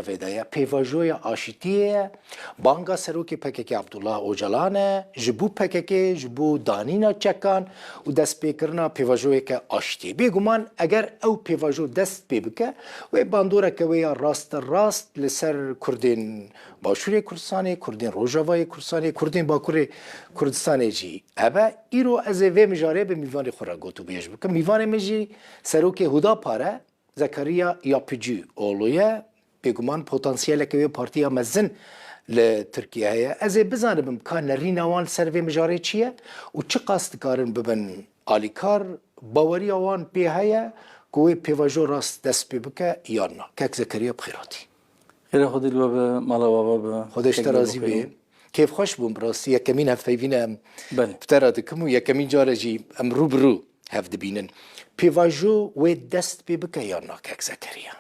Vedaya pêvajoya aşitiye banga serokê PKK Abdullah Öcalan e ji bo PKK ji bo danîna çekan û destpêkirina pêvajoyeke aşitî. Bêguman eger ew pêvajo dest pê bike wê bandoreke wê ya rast li ser Kurdên Başûrê Kurdistanê, Kurdên Rojavayê Kurdistanê, Kurdên Bakurê Kurdistanê jî hebe îro ez ê vê mijarê bi mîvanê xwe re got û bêj bikim. Mîvanê min jî serokê Hudapar Zekeriya Yapıcıoğlu ye. Bêguman potansiyeleke wê partiya mezin li Tirkiyeyê. Ez ê bizanim ka nerîna wan ser vê mijarê çi ye û çi qas dikarin bibin alîkar, baweriya wan pê heye ku wê pêvajo rast dest pê bike yan na. Kek Zekeriya bi xêr hatî. Xêra Xwedî li we be, mala we be. Xwedê ji te razî bê. Kêfxweş bûm bi rastî yekemîn hevpeyvînê em Belê. bi te re dikim û yekemîn cara jî em rû bi rû hev dibînin. Pêvajo wê dest pê bike yan na kek Zekeriya.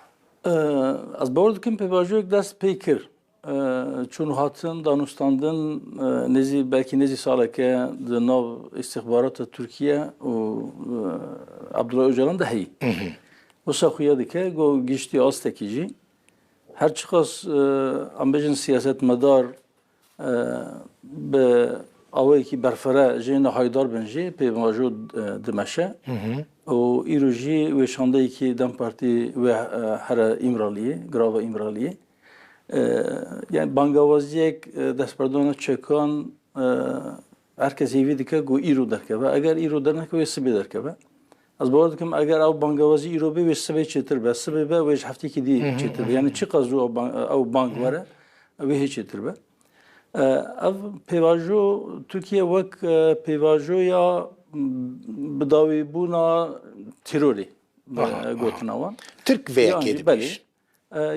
Ez bawer dikim pêvajoyek dest pê kir. Çûn hatin danûstandin nêzî belkî nêzî saleke di nav îstixbarata Tirkiye û Abdullah Öcalan de heyî. Wisa xuya dike got giştî astekî jî her çi qas em bêjin siyasetmedar bi awayekî berfere jê nehaydar bin jî pêvajo dimeşe. û îro jî wê şandeyekî Dem Partî wê here İmraliyê, girava İmraliyê. Yani bangawaziyek destperdana çekan herkes hêvî dike ku îro derkeve. Eger îro derneke wê sibê derkeve. Ez bawer dikim eger ew bangawazî îro bê wê sibê çêtir be. Sibê be wê ji heftekî dî çêtir be. Yani çi qas zû ew bang were wê hê çêtir be. Ev pêvajo Tirkiye wek pêvajoya bidawîbûna terorê gotina wan. Tirk vê yekê dibêj.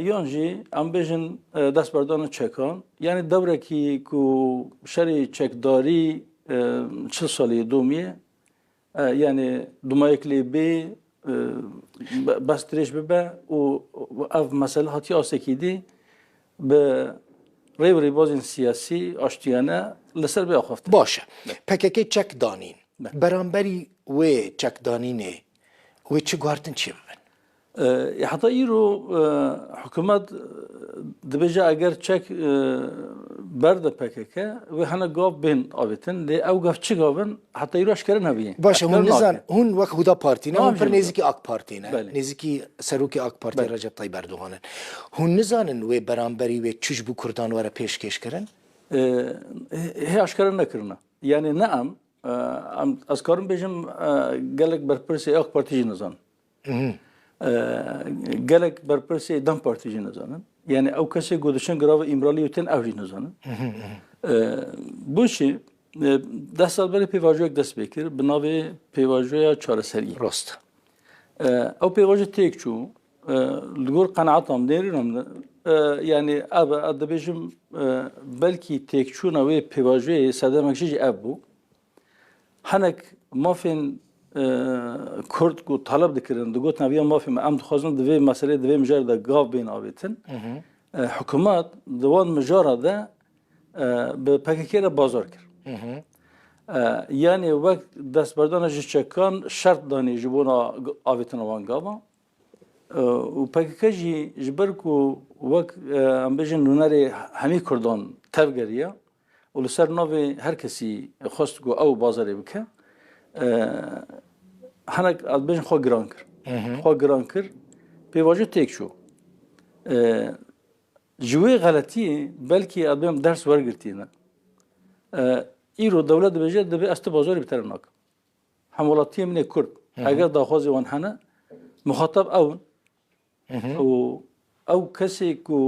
Yan jî em bêjin destberdana çekan. Yani dewrekî ku şerê çekdarî çil salê domiye yani dumayek lê bê bes dirêj bibe û ev mesele hatiye asekî dî bi rêvrêbazên siyasî aştiyane li ser vê axaftin. Baş e. PKK çek danîn. Beramberî wê çekdanînê wê çi guhartin çi bibin? Heta îro hikûmet dibêje eger çek berde PKK wê hene gav bên avêtin lê ew gav çi gavin heta îro eşkere nebîye. Baş e hûn nizan hûn wek Huda Partî ne hûn pir nêzîkî AK Partî ne. Belê. Nêzîkî serokê AK Partî Recep Tayyip Erdogan in. Hûn nizanin wê beramberî wê çi ji bo Kurdan were pêşkêş kirin? Hê eşkere nekirine. Yani ne em ez karim bêjim gelek berpirsê AK Partî jî nizanin. Gelek berpirsê Dem Partî jî nizanin. Yani ew kesê ku diçin girava İmraliyê tên ew jî nizanin. Boşî deh sal berê pêvajoyek dest pê kir bi navê pêvajoya çareseriyê. Rast. Ew pêvajo têk çû li gor qenaatam nêrînim yani ev dibêjim belkî têkçûna wê pêvajoyê sedemek jî ev bû. Hinek mafên Kurd ku taleb dikirin digotin ev ya mafê me em dixwazin di vê meselê di vê mijarê de gav bên avêtin. Hikûmet di wan mijara de bi PKK re bazar kir. Yani wek destberdana ji çekan şert danî ji bona avêtina wan gavan. û PKK jî ji ber ku wek em bêjin nûnerê hemî Kurdan tev geriye û li ser navê her kesî xwast ku ew bazarê bike hinek ez bêjin xwe giran kir. Xwe giran kir pêvajo têk çû. Ji wê xeletiyê belkî ez bêjim ders wergirtîne. Îro dewlet dibêje divê ez ti bazarê bi te re nakim. Hemwelatiyê min ê Kurd eger daxwazê wan hene muxatab ew in û ew kesê ku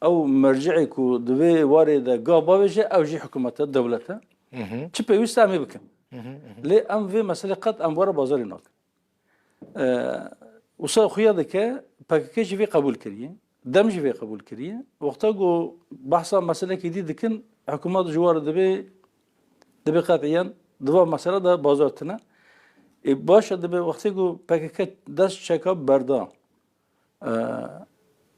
ew mercîê ku di vê warê de gav bavêje ew jî hikûmet e dewlet e çi pêwîst em ê bikin. Lê em vê meselê qet em were bazarê nakin. Wisa xuya dike PKK jî vê qebûl kiriye, Dem jî vê qebûl kiriye. Wexta ku behsa meselekê dî dikin hikûmet ji war divê qetiyan di va mesele de bazar tune. Baş e dibe wextê ku PKK dest çeka berda.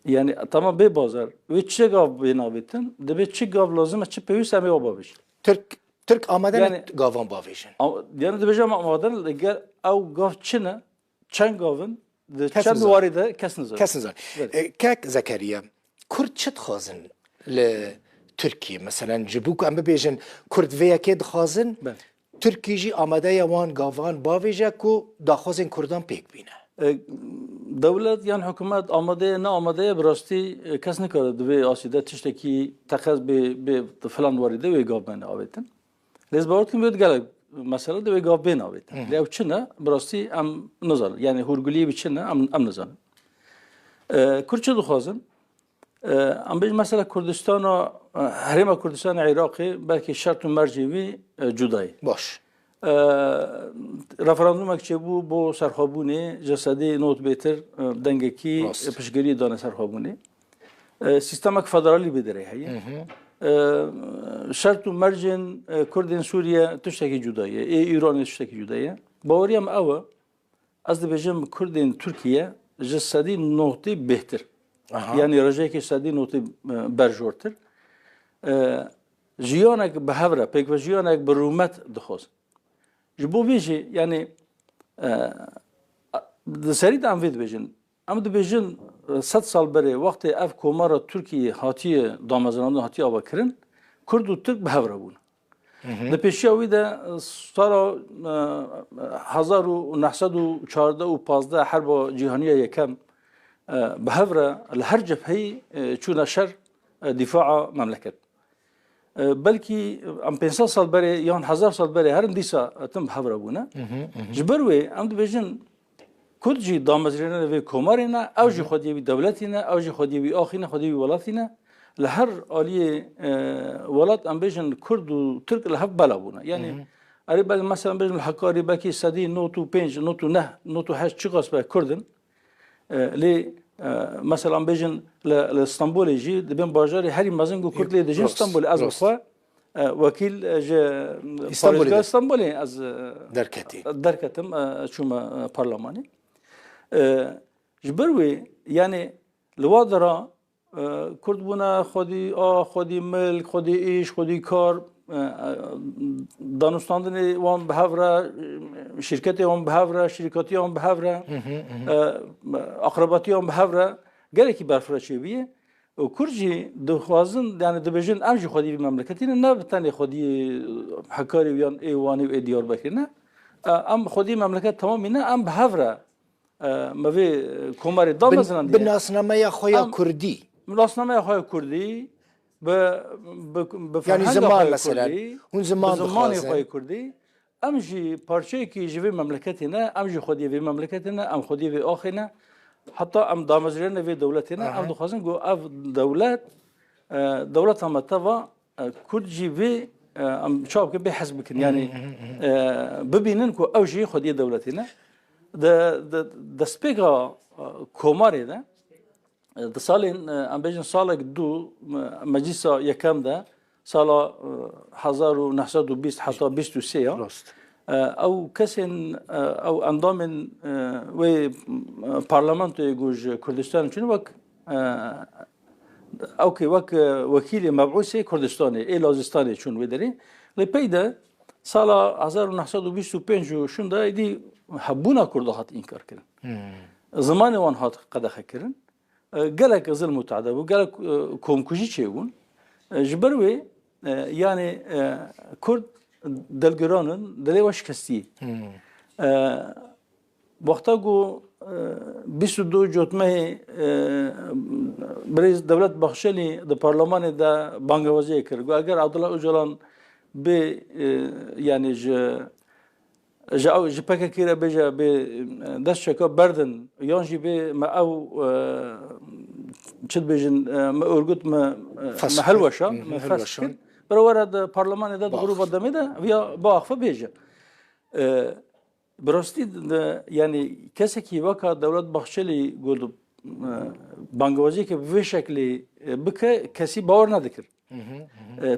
Yani tamam bê bazar wê çi gav bên avêtin dibe çi gav lazim e çi pêwîst em ê wa bavêjin. Türk amade Yani- gavan bavêjin. Yani dibêjim amadan eger ew gav çi ne çend gavin di Kesin çend zan. warê de kes nizan. Kesin zan. Kek Zekeriya کرد چه دخوازن لترکیه مثلا جبوک ام ببیجن کرد ویا که دخوازن ترکی جی آماده وان گاوان باویجه کو دخوازن کردان پیک بینه دولت یان حکومت آماده نه آماده براستی کس نکرده دوی آسیده تشتکی تخص به فلان واریده وی گاو بین آویتن لیز باورد کن بیاد گله مثلا دوی گاو بین آویتن لیو چنه براستی ام نزال یعنی هورگولی بی چنه ام نزال کرد چه دخوازن ام بیش مثلا کردستان و حریم کردستان عراقی بلکه شرط و مرجوی جدایی باش رفراندوم که بو سرخابونی جسدی نوت بیتر دنگه کی پشگیری دانه سرخابونی سیستم فدرالی بدره هی شرط و مرجن کردین سوریه تشتکی جدایه ایران تشتکی جدایه باوریم اوه از دبیجم کردین ترکیه جسدی نوتی بهتر یعنی رجایی که جسدی نوتی برجورتر جیانک به هفره پیک و جیانک به رومت دخواست جبو بیجی یعنی سرید ام وید بیجن ام دو بیجن 100 سال بره وقتی اف کومارا ترکیه هاتی دامزران هاتی آوا کرن کرد و ترک به هفره بون ده پیشی اوی ده سال 1914 و 15 حرب جهانیه یکم به هفره لهر جبهی چون شر دفاع مملکت بلکه ام 500 سال بره یا 1000 سال بره هر دیسا تم هفره بونه جبروی ام دو بیجن کرد جی دامزرانه و کومارینه او جی خودی دولتینه او جی خودی آخینه خودی ولاتینه لهر عالی ولات ام بیجن کرد و ترک لهف بلا بونه یعنی اری بل مثلا بیجن حکاری بکی صدی نوتو 5 نوتو 9 نوتو 8 چیکاس به کردن لی مثلا بیجن لاسطنبول جی دبن باجاری هری مازنگو کرد لی دجن اسطنبول از بخوا وکیل اسطنبولی از درکتم شما پارلمانی جبروی یعنی لوادرا کرد بونا خودی ملک خودی ایش خودی کار دانستاندن وان به هفره شرکتی وان به هفره شرکتی وان به هفره اقرباتی وان به هفره گره کی برفره چیه و کرجی دخوازن یعنی دبیجن امجی خودی مملکتی نه بتنی خودی حکاری ویان ایوانی و دیار بکرینه ام خودی مملکت تمامی نه ام به هفره موی کماری دام نزنن به ناسنامه خویا کردی ناسنامه خویا کردی به یعنی زمان مثلا اون زمان خویا کردی ام جی پارچه کی جوی مملکتی نه ام جی خودی وی مملکتی نه ام خودی وی آخی نه حتی ام دامزرین وی دولتی نه ام دخوازن گو اف دولت هم توا کرد جی وی ام شاب که به حسب کن یعنی ببینن کو او جی خودی دولتی نه د سپیکا کوماری ده د سالین ام بیجن سالک دو مجلس یکم ده سال 1920 حتی 23 او کسین او اندامن و پارلمانت گوش کردستان چون وک او که وک وکیل مبعوث کردستانی ای لازستانی چون ودری لپیده سال 1925 شونده ایدی حبونا کرده هات انکار کردن زمان وان هات قدخه کردن گلک ظلم متعدد و گلک کومکوجی چیون جبروی یعنی کرد دلگرانن دلی وش کستی وقتا گو 22 جوتمه بریز دولت بخشلی د پارلمان د بانگوازی کرد گو اگر عبدالله اوجلان به یعنی جا پکه کیره بجا به دست شکا بردن یانجی به ما او چد بجن ما ارگوت ما حلوشا ما فسخ برای ورد پارلمان داد غروب دمی ده ویا با اخفا بیجه براستی یعنی کسی که وقت دولت بخشلی گلد بانگوازی که به شکلی بکه کسی باور ندکر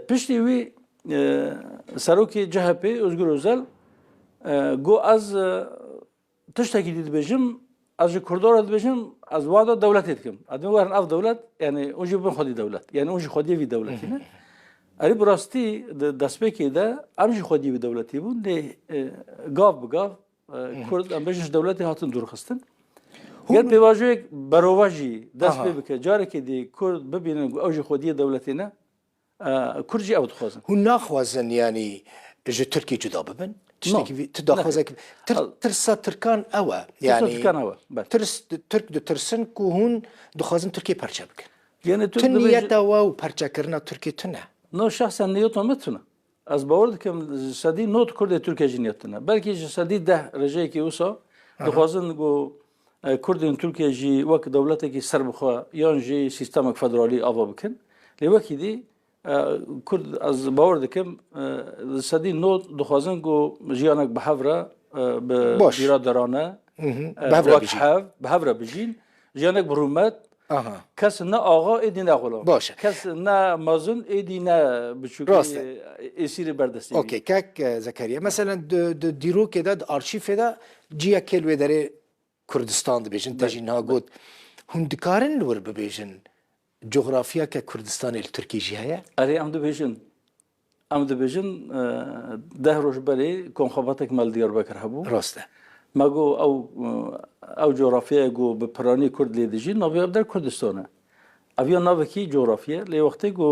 پشتی وی سروکی جهپی özgür özel گو از تشتکی دید بیجم از کردار دید بیجم از وادا دولت ایدکم ادمی ورن اف دولت یعنی اونجی بین خودی دولت یعنی اونجی خودی وی دولتی نه اری براستی دست بکی ده امجی خودی وی دولتی بون ده گاف بگاف کرد ام بیجش دولتی هاتن دور خستن گر پیواژویک برواجی دست پی بکه جاره که دی کرد ببینن اوج خودی دولتی نه کردجی او دخوازن هون ناخوازن يعني جو تركي جدا ببن تشتكي تداخوزك ترسا تركان اوا يعني تركان اوا ترس ترك دو ترسن كو هون دخوازن تركي پرچه بكن يعني تنيتا و پرچه کرنا تركي تنه نو شخصا نیوتو متونه از باور دکم سدی نوت کرد ترکیه جنیتونه بلکه سدی ده رجعی که اوسا دخوازن گو کردین ترکیه جی وقت دولتی که سر بخوا یان جی سیستم فدرالی آوا بکن لیوکی دی کرد از باور دکم سدی نوت دخوازن گو جیانک بحفره برادرانه بحفره بجین جیانک برومت کس نه آقا ایدی نه غلام باشه کس نه مازن ایدی نه بچوکی اسیر بردستی اوکی کاک زکریا مثلا دیرو که داد آرشیف دا جیا کلوه داره کردستان دبیجن تجین ها گود هندکارن لور ببیجن جغرافیا که کردستان ترکی جیه اری ام دبیجن ده روز بری کنخاباتک مال دیار بکر هبو راسته مگو او جغرافیا گو به پرانی کرد لیدجی نوی در کردستانه اویا نوی کی جغرافیا لی وقتی گو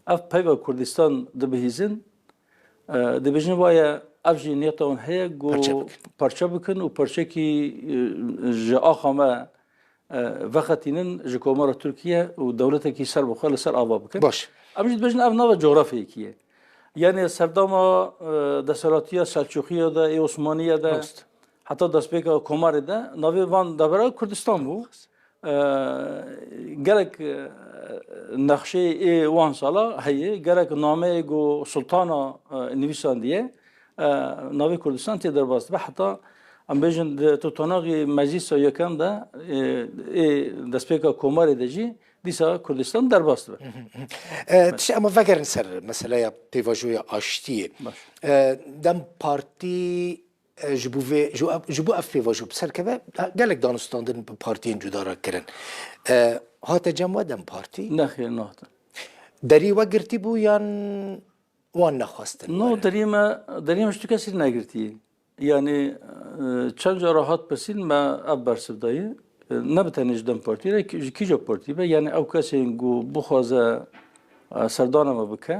اف پیوا کردستان دبهیزن دبیجن وایا اف جینیت اون هیا گو پرچه بکن و پرچه کی جا خامه وقتینن جکومار ترکیه و دولت کی سر بخال سر آوا بکن باش امروز دبیجن اف نوی جغرافیا کیه یعنی سردام دسالاتیا سلجوقیه دا عثمانیه دا حتی دست پیکا کمار ده نوی وان دبرا کردستان بو گرک نقشه وان سالا هیه گرک نامه گو سلطانا نویسان دیه نوی کردستان تی در باست و حتی ام بیجن تو تناقی مجلس یکم ده دست پیکا کمار ده جی دیسا کردستان در باست به تش اما فکرن سر مسئله پیواجوی آشتیه دم پارتی جبو اف پیواجو بسر که گلک دانستاندن پارتین جدا را کرن هات جمع دم پارتی نخیر نه دری و گرتی بو یان وان نخواستن نو دریمش تو کسی نگرتی یعنی چند جا راحت پسین ما اب برسفدایی نبتنیش دم پارتی را کی جا پارتی به یعنی او کسی گو بخوازه سردانه ما بکه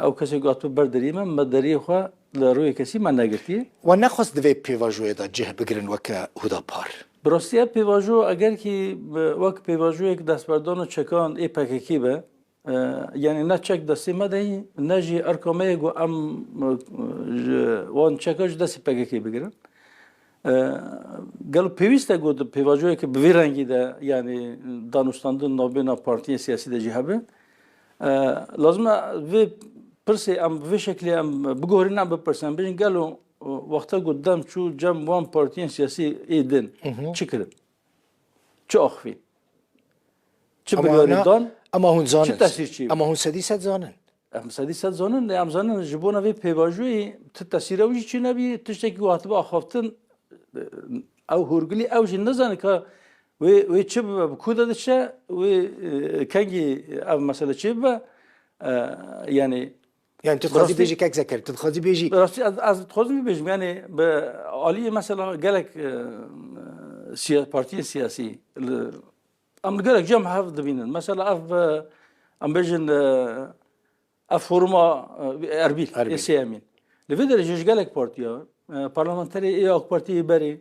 او کسی گو اتو بردریمه ما دری خواه لروی کسی من نگرتی و نخواست دوی پیواجوی دا جه بگرن وکه هدا پار براستی پیواجو اگر که وقت پیواجو یک دستبردان و چکان ای پککی به یعنی نه چک دستی مدهی نه جی ارکامه گو ام وان چکاش دستی پککی بگیرن گلو پیوسته گو پیواجوی که بوی رنگی ده یعنی دانستاندن نابینا پارتی سیاسی ده جی هبه لازمه وی پرسی ام به شکلی ام بگوهرین ام بپرسن ببین گلو وقتا قدام چو جم وان پارتین سیاسی ایدن چی کرد؟ چه آخوی؟ چه بگوهریدان؟ اما هون زانن چه تاثیر چی؟ اما هون سدیست زانن ام سدیست زانن ام زانن جبونا وی پیواجوی تاثیر اوجی چی نبی تشتکی وقتا آخافتن او هرگلی اوجی نزانه که وی چه بکوده دشه وی کنگی او مسئله چی با يعني تتخذي بيجي كاك ذكر تتخذي بيجي از تخذي بيجي يعني بعالية مثلا قالك بارتي سياسي ام قالك جمع حفظ بينن مثلا ام بيجن فورما اربيل سيامين لفيدر جيش قالك بارتيا بارلمانتري اي اك بارتي بري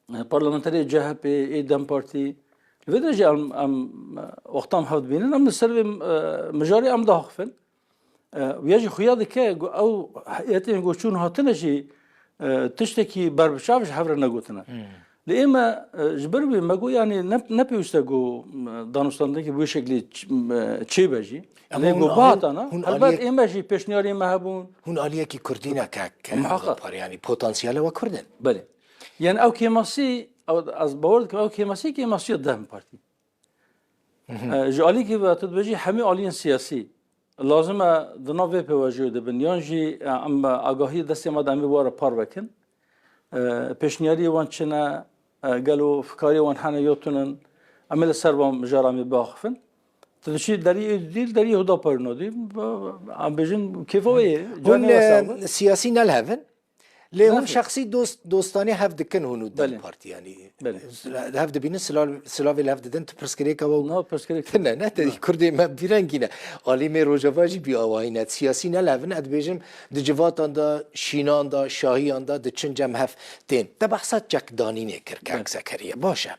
بارلمانتري جهه اي دم بارتي لفيدر جي ام وقتام حفظ بينن ام السرب مجاري ام داخفن ويجي خياضي كه او يتين قوشون هاتنشي تشتكي بربشافش حفر نقوتنا لإما جبربي مقو يعني نبيوستقو دانستاندكي بوي شكلي تشي بجي ليقو باطانا البات إما جي بيشنياري ما هبون هون آلية كي كردينا كاك محقق يعني بوتنسياله وكردن بله يعني او كيماسي او از باورد او كيماسي الدهم بارتي جالي كي بتدبجي حمي آليين سياسي لازمه دناوی پیوجود بنیان جی ام آگاهی دستی ما دمی واره پار بکن پیشنیاری وان چنه گلو فکاری وان حنا یوتونن عمل سربام جرامی باخفن تدشی دری دیل دری هدا پرنودی ام بجن کیفویه هون سیاسی نلهفن لی هون نفی. شخصی دوستانی هف دکن هونو دل بله. پارتی یعنی بله. هف دبینن سلاوی هف ددن تو پرسکری که و نه پس کرد نه تا کردی ما بیرنگینه علی می روجاواجی بی آواینه سیاسی نه لون اد بیجم د جواتان دا شینان دا شاهیان دا د چنجم هف دین ده بحثات جک دانینه کرد که زکریا باشه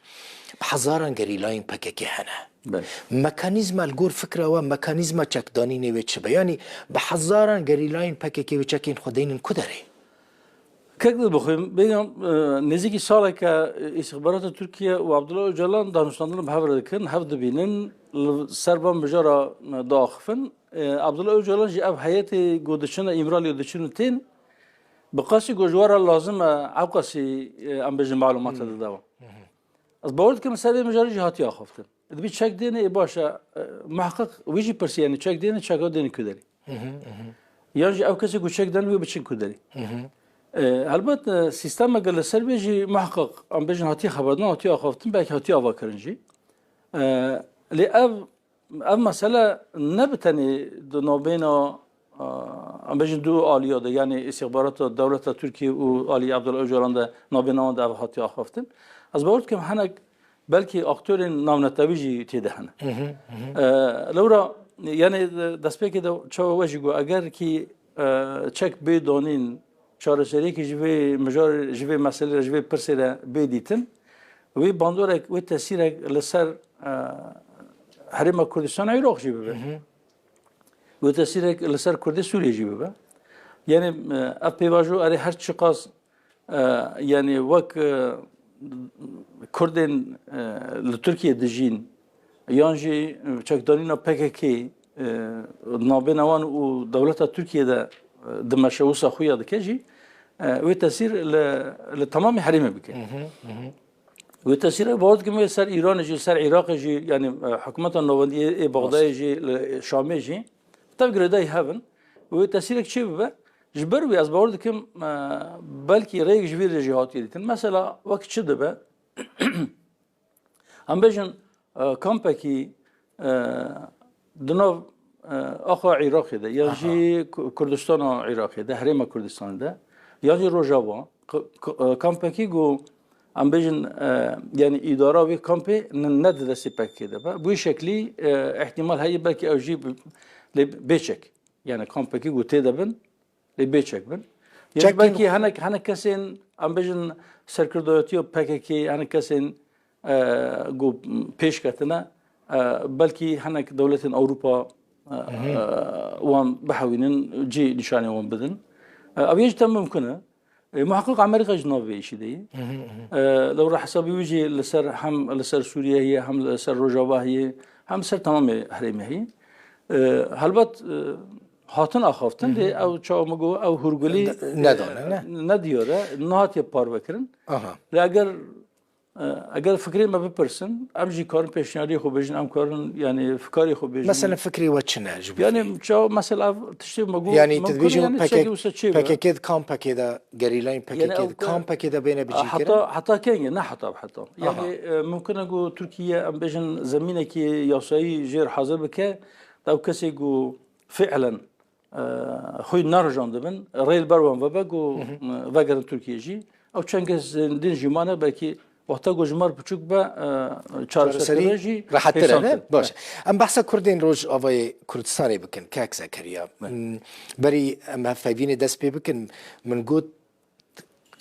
هزاران گریلاین پککی هنه بله. مکانیزم الگور فکر و مکانیزم چک دانینه و چه بیانی به هزاران گریلاین پککی و چکین خودینن کدره كذا بخویم بگم نزدیکی ساله که استخبارات ترکیه و عبدالله öcalan دانشمندان به هفته کن هفته بینن سربان بجارا داخفن عبدالله öcalan جی اب هیئت گودشن ایمرالی گودشن تین بقاسی گوجوارا لازم عقاسی ام بجن معلومات داده از باورد که مثلا مجاری جهاتی آخفتن دبی چک دینه باشه محقق ویجی پرسی یعنی چک دینه چک دینه کدری یعنی او کسی کو چک دن وی بچین کدری البته سیستم اگر سر بیجی محقق ام بجن هاتی خبردن هاتی آخفتن belki هاتی آوا کرنجی لی اv مسئله نبتنی دو نابینا ام بجن دو آلیا ده یعنی استخبارات دولت ترکیه و آلی عبدالله öcalan ده نابینا ده هاتی آخفتن از باورد که هنگ belki aktörün navnetavîjî têde hene. Lewra yani destpêkê de çawa we jî got eger kî çek bê danîn çareseriyekî ji vê mijar ji vê meselê ji vê pirsê re bê dîtin wê bandorek wê tesîrek li ser Herêma Kurdistana Iraq jî bibe. Wê tesîrek li ser Kurdê Sûriye jî bibe. Yani ev pêvajo erê her çi qas yani wek Kurdên li Tirkiye dijîn yan jî çekdanîna PKK navbêna wan û dewleta Tirkiye'de di meşewisa xwe ya dike jî wê tesîr li temamê herêmê bike. Wê tesîrek bawad kim wê ser İranê jî ser Iraqê jî yani hikûmeta navendiyê ê Bexdayê jî li Şamê jî tev girêdayî hevin wê tesîrek çê bibe ji ber wê ez bawar dikim belkî rêyek ji vê re jî hatiye dîtin. Mesela wek çi dibe em bêjin kampekî di nav axa Iraqê de ya jî Kurdistana Iraqê de Herêma Kurdistanê de ya jî Rojava kampekî got em bêjin yani îdara wê kampê ne di destê PKK de be bu şeklî ihtimal heye belkî ew jî lê bêçek yani kampekî got tê de bin lê bêçek bin yani belkî hinek kesên em bêjin serkirdayetiya PKK hinek kesên got pêşketine belkî hinek dewletên Ewropa wan bihewînin cî nîşanê wan bidin ev yê jî tem mimkün e muheqqiq Amerîka ji nav vê îşî de ye lewra hesabî wî jî li ser hem li ser Sûriye heye hem li ser Rojava heye hem ser temamê herêmê heye helbet hatin axaftin dê ew çawa me got ew hûrgulî nediyore nehatiye parvekirin lê eger fikrê me bipirsin em jî karin pêşniyariyê xwe bêjin em karin yani fikarê xwe bêjin mesela fikrê we çi ne yani çawa mesela ev tiştê me got yani tu dibêjî PKK PKK kampekê de gerîlayên PKK kampekê de bêne bicîkirin heta kenge ne heta yani mümkün e got Tirkiye em bêjin zemînekî yasayî jêr hazir bike ew kesê got fi'len xwe nerjan dibin rêl ber wan vebe got vegerin Tirkiye jî ew çend kes din jî mane belkî وقتا گوجمار پچوک به چارەسەری جی راحتتر نه باشه ام بحث کردین روز آوای کردستانی بکن که زکریا بری ام فایوین دست پی بکن من گوت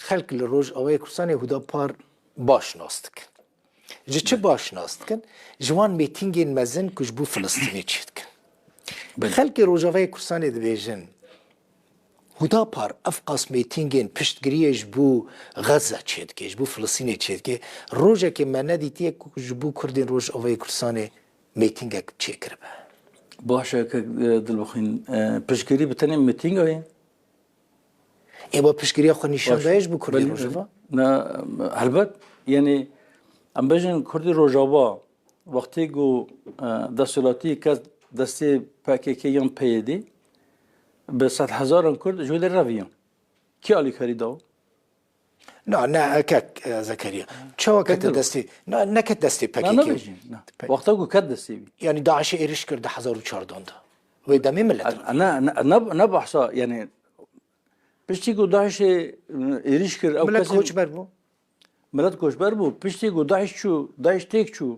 خلق لروز آوای کردستانی هدا پار باش ناست کن جی چه باش ناست کن جوان میتینگین مزن کش بو فلسطینی چید کن خلق روز آوای کردستانی دبیجن هدا پار افقاس میتینگین پشتگیریش بو غزه چید که بو فلسطین چید که روزه که من ندیدیه که بو کردین روز آوای کردستان میتینگ چی کرده باشه که دل بخین پشتگیری بتنیم میتینگ هایی ای با پشتگیری خود نشان دهش بو کردین روزه نه البته یعنی ام بجن کردی روزاوا وقتی گو دستولاتی که دستی PKK yan پیدی به 100,000 کرد جوی در رویان کی آلی کاری داو؟ نه کت زکریا چه کت دستی نه کت دستی PKK نه نبیجیم وقتا گو کت دستی بی یعنی داعش ایرش کرده 1014 و دمی ملت نه بحثا یعنی پشتی کو داعش ایریش کرد او ملت کسی کوچبر بو ملت کوچبر بو پشتی کو داعش تیک چو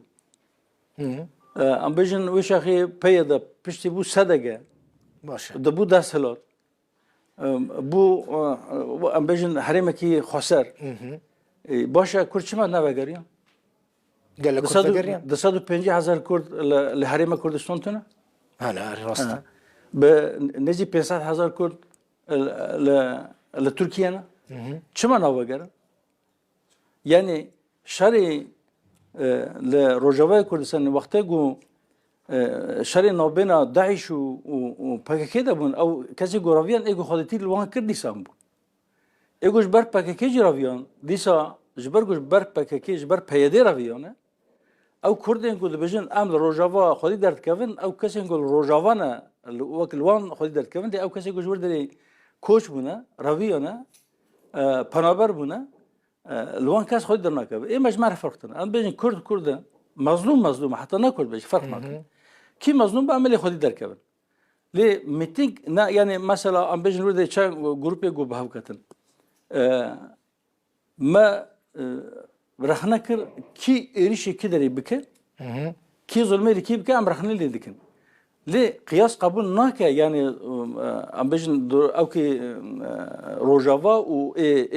ام بجن وش اخي پیدا پشتی بو صدقه باشه ده بو دست هلات بو ام بجن حريمه کی خسر باشه کرچما نوگریم قال لك كنت قريان 250,000 كرد لحريم كردستان تونه انا راستا بنجي 500,000 كرد لتركيا شما نوغر يعني شري لروجاوي كردستان وقته جو شري نوبنا داعش و باكيدا بون او كاسي جوراويان ايجو خدتي لوان كردستان بون ايجوش بر باكيكي جراويان ديسا جبر بر باكيكي جبر بيادي راويانه او کردین کو دبیجن ام روجاوا خودی درد کردن او کسی کو روجاوانا وکلوان خودی درد کردن او کسی کو جور دری کوچ بونه راویانه پنابر بونه لوان کس خودی در نکرد این مجمع فرق تن ام بیجن کرد مظلوم حتی نه کرد بیش فرق نکرد کی مظلوم به عمل خودی در کردن لی میتینگ نه یعنی مثلا ام بیجن ورده چه گروپی گو بهو کتن ما رخنا كر كي إيريش كدري بك كي ظلمي لكي بك أم رخنا اللي دكن ليه قياس قبول ناكا يعني أم بيجن أو كي روجافا و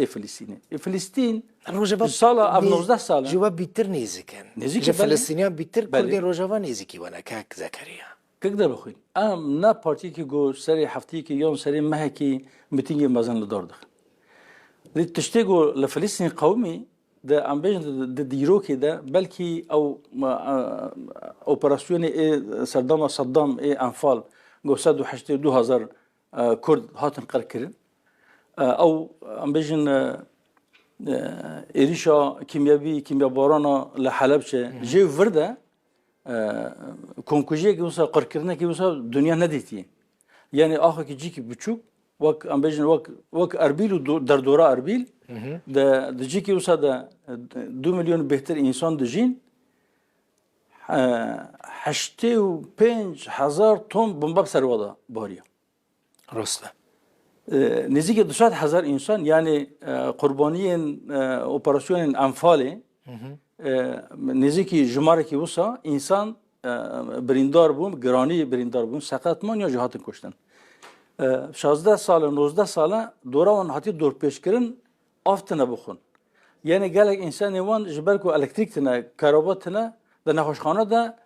فلسطين فلسطين روجافا صالة أب 19 صالة جواب بيتر نيزكن نيزك فلسطينيان بيتر كردي روجافا نيزكي وانا كاك زكريا كقدر بخوي أم نا بارتي كي جو سري حفتي كي يوم سري مهكي متيجي مازن لدور دخل ليه تشتغل لفلسطين قومي ده ام بيجن ده ديروكي ده بلكي او اوبراسيون صدام انفال جو سادو حشتي 2000 كرد هاتن قركرن او ام بيجن إيريشا كيميا بارانا لحلبشة جي فردا كونكوجيه كي وصل قركرنا كي وصل دنيا نديتي يعني آخر كي جيكي بتشوف وك ام بيجن وك اربيل در دورا اربيل ده جيكي وصل ده 2 مليون بهتر انسان دجين 85,000 طن بمباب سرودا باريا راسته نزيك 200,000 انسان يعني قربانيين اوبراسيون انفالي نزيكي جماركي وصا انسان بريندار بوم گرانی بريندار بوم سقط مان یا جهات کشتن 16 سال 19 ساله دوران هاتی دور پیش کردن آفتنا بخون یعنی گلک انسان وان جبر کو الکتریک تنا کهربا تنا ده نخوشخانه ده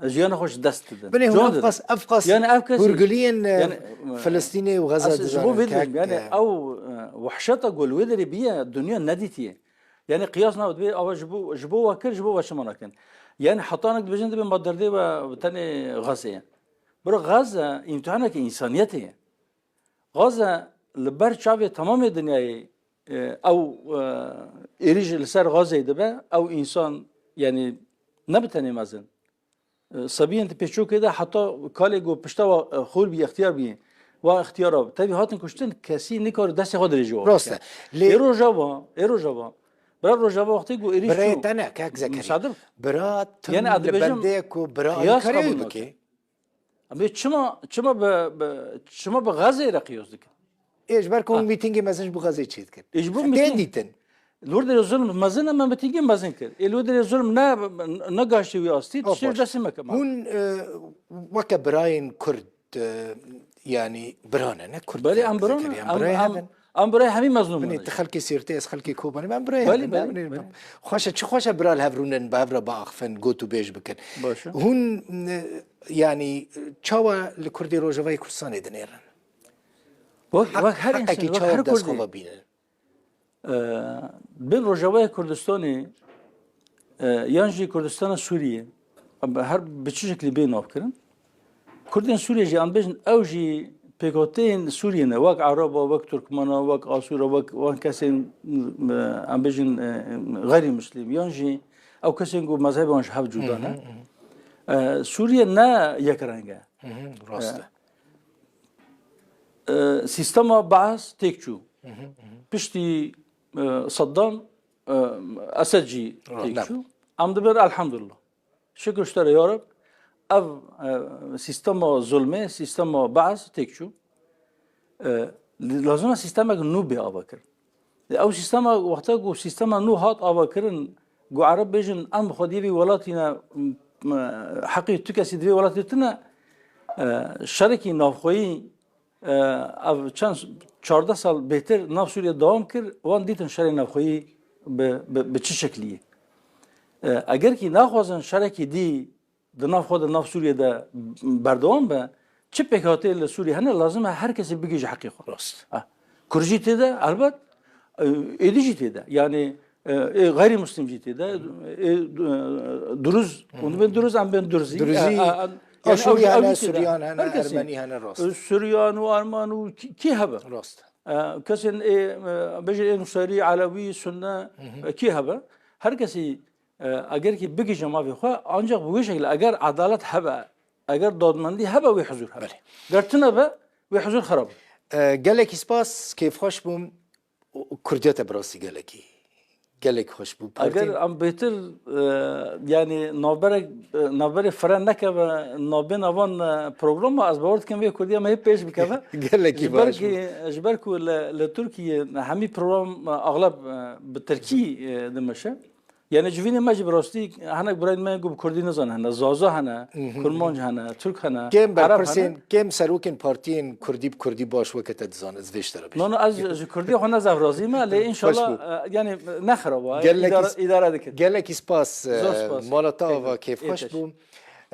جیان خوش دست ده بني هو افقص يعني افقص هرقليا يعني فلسطيني وغزه جبو فيدري يعني او وحشته قول ويدري بيا الدنيا نديتي يعني قياسنا ودبي او جبو وكر جبو وشمنا كان يعني حطانك بجند بين بدردي وتاني غزه برو غزه امتحانك انسانيته غزه لبر شعبي تمام الدنيا او إيريج لسر غزه دبا او انسان يعني نبتني مازن صبي انت بيشو كده حتى كاليجو بشتوا خول بي اختيار بي واختياره تبي هاتن كشتن كاسي نيكور داس خود رجوا راسته ايرو جابا برا جابا وقت جو إيريج برات انا كاك زكريا برات يعني لبنديكو برات كاريو بكي ابي شما بغزه رقيوس دك ايش بالكم ميتينج مازنج بغزه تشيت كان ايش بو ميتينج لورد الظلم مازن ما بتيجي مازن كر لورد الظلم نا نقاشي وياستي تشير دسمه كمان هون وك براين كرد يعني برانا انا كرد بالي ام برانا ام براي همي مظلوم من تخلكي سيرتي خلكي كوباني ما براي بالي خوشه چه خوشه برال هفرونن بابرا باخفن گوتو بيج بكن هون يعني تشاوا لكردي روجاوي كردستان دنيرن وقت هر انسان هر كردي بين روجاوي كردستاني يانجي كردستان سوريا هر بشكل بين افكرن كردين سوريا جي عم بيجن اوجي بيغوتين سوريا واك عربا واك تركمانا واك اسورا واك كاسين عم بيجن غير مسلم يانجي او كاسين جو مذهب وانش حب جودانا سوريا نا يكرانجا راسته سيستما بعث تيكچو بشتي صدام اسد جي تيكچو عم دبر الحمد لله شكر اشترى يا رب سيستما ظلمه سيستما بعث تيكچو لازم سیستم نو بی آوا کرد او سیستم وقتا گو سیستم نو هات آوا کردن گو عرب بیشن ام خودی وی ولاتینا حقی تو کسی دوی ولاتی تنا شرکی نافخویی او چند 14 سال بهتر ناف سوریه دوام کرد وان دیتن شرک نافخویی به چه شکلیه اگر کی نخوازن شرکی دی د ناف خود ناف سوریه ده بردوام به چه پکاته ل سوریه هنه لازمه هر کسی بگیج حقی خود راست کرجی تیده البته edici tede yani gayrimüslim tede duruz onu ben duruz am ben durzi Suriyane Süryane Ermeni راست Süryan ve Arman ki haba راست kesin bejel Nusayri Alavi Sünne ki haba herkesi eğer ki bir cemaat var ancak bu şekilde eğer adalet haba eğer dadmandi haba ve huzur haba gerçekten be ve huzur harab gelek ispas keyf hoş bum Kurdiyete براستی گلکی گلک خوش بود اگر ام بهتر yani navber fren neke ve navben avan program az bavard kem ve Kurdiya me hep peş bikava geleki baş جبر کو ل ترکیه همی program اغلب به ترکی دمشه yani civine mecbur براستی هنگ برای من گوب کردی نزان هنه زازا هنه کرمانج هنه ترک هنه کم برپرسین کم سروکن پارتین کردی باش وقت ادزان از ویشتر بیش نه از کردی خونه زفرازی ما لی انشالله yani نخرابه اداره دکت گلک اسپاس مالتا و کیف خوش بوم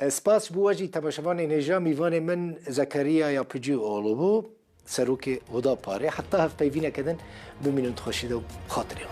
سپاس بو وجی تماشاوان نجا میوان من زکریا یا پجی اولو بو سروک هدا پاره حتی هفته وینه کدن بمینون خوشیده خاطری